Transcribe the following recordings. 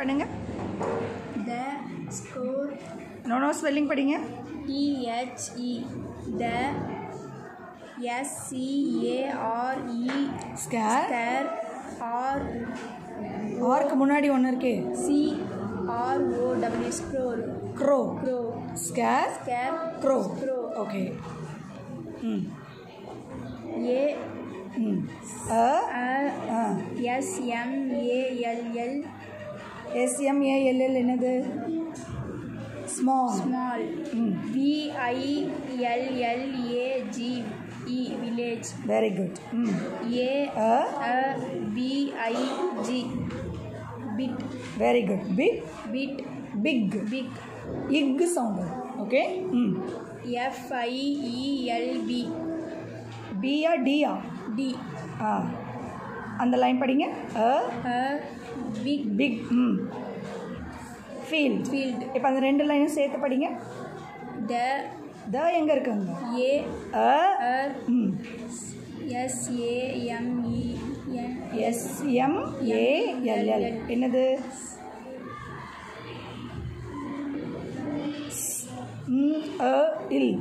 பண்ணுங்க. The score. No spelling படிங்க. THE. The SCARE. Scare. R. ஆருக்கு முன்னாடி ஒன்று இருக்கு. CROW. Scroll. Crow. Crow. Scare. Scare. Crow. Crow. Okay. A. SMALL. SMALL small. Small. VILLAGE. Village. Very good. BIG. Bit. Very good. Big. Bit. Big. Big. இக் sound. Okay. FIELB. பியா டியா? D. அந்த line படிங்க. Big. Big. Field. Field. இப்போ அந்த ரெண்டு லைனும் சேர்த்து படிங்க. The. த எங்கே இருக்குங்க? SMALL என்னது? இல்.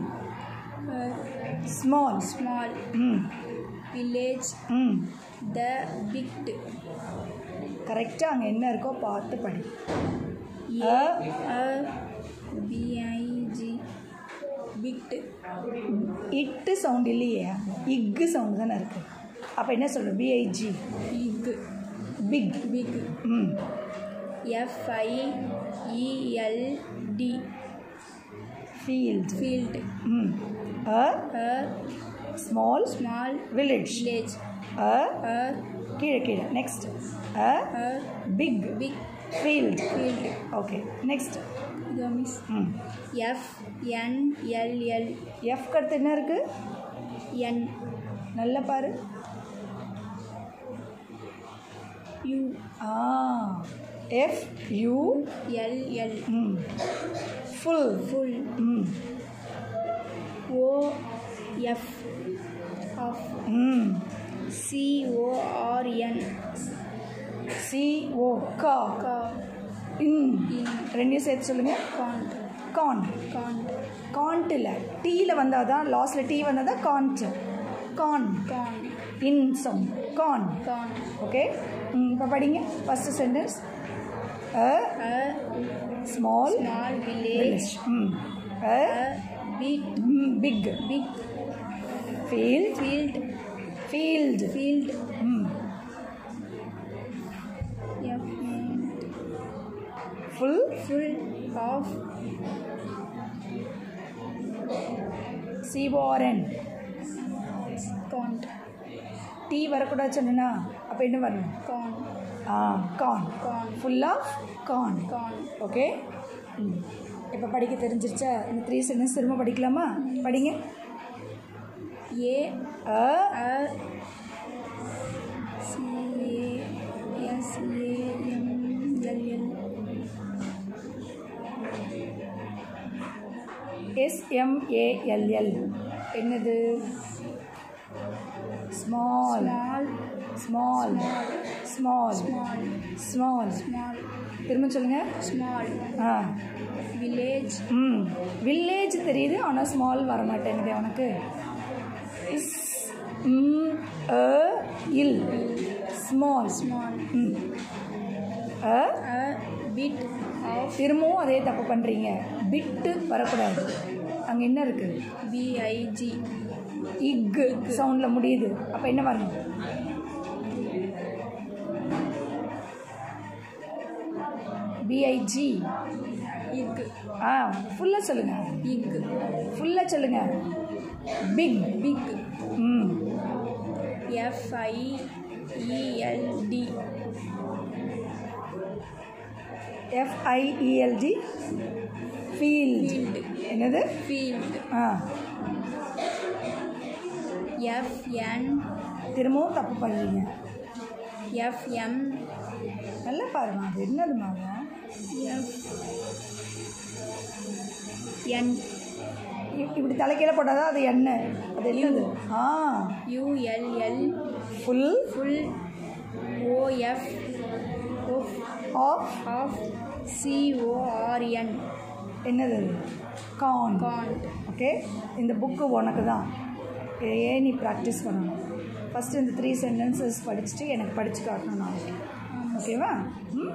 Small. Small. Village. The bit. கரெக்டாக அங்கே என்ன இருக்கோ பார்த்து படி. BIG. Bit. இட்டு சவுண்ட் இல்லையே, இக்கு சவுண்டு தானே இருக்குது. அப்போ என்ன சொல்லு? B I G. Big. Big. Big. FIELD. Field. Field. Small. Small. Village. Village. கீழே கீழே. Next. Big. Big. Field. Field. Okay. Next. இதோ மிஸ். FNLL. எஃப் கடுத்து என்ன இருக்குது? N. நல்லா பாரு. U. FULL. Full. Full. OF. Of. CORN. CO. கா. ரெண்டையும் சேர்த்து சொல்லுங்கள். Cont. கான். Cont. காண்ட் இல்லை, டீயில் வந்தால் தான், லாஸ்ட்டில் டீ வந்தால் தான் காண்ட். கான். Con. இன் சவுண்ட். கான். Con. ஓகே. இப்போ படிங்க first sentence. Small. Small village. Big. Big. Big. Field. Field. Field. Field. Full. Full of. CORN. Cont. T வரக்கூடாது சொன்னா அப்போ என்ன வரணும்? Con. Con. Con. Full of con. Con. Okay. இப்போ படிக்க தெரிஞ்சிருச்சா? இந்த 3 சென்டென்ஸ் திரும்ப படிக்கலாமா? படிங்க. SMALL என்னது? Small. Small. Small. Small. Small. திரும்ப சொல்லுங்கள். Small. Village. வில்லேஜ் தெரியுது, ஆனால் ஸ்மால் வர மாட்டேங்குது உனக்கு. இல். ஸ்மால். Small. Bit of. திரும்பவும் அதே தப்பு பண்ணுறீங்க. பிட்டு வரக்கூடாது. அங்கே என்ன இருக்குது? BIG. இக்கு சவுண்டில் முடியுது. அப்போ என்ன வரணும்? BIG. Ig. ஃபுல்லாக சொல்லுங்கள். Ig. ஃபுல்லாக சொல்லுங்கள். பிக். Big. FIELD. ஃபீல்ட். என்னது? Field. FN. திரும்பவும் தப்பு பண்ணுறீங்க. FM. நல்லா பாருமா, அது என்னதுமாங்க? N. இப்படி தலைக்கீழே போட்டால் தான் அது எண்ணெய். அது என்னது? ULL. Full. Full. OF. Of of CORN என்னது கார்ன். corn ஓகே, இந்த புக்கு உனக்கு தான். இதையே நீ ப்ராக்டிஸ் பண்ணணும். ஃபஸ்ட்டு இந்த 3 சென்டென்சஸ் படிச்சுட்டு எனக்கு படித்து காட்டணும் நாளைக்கு. ஓகேவா? ம்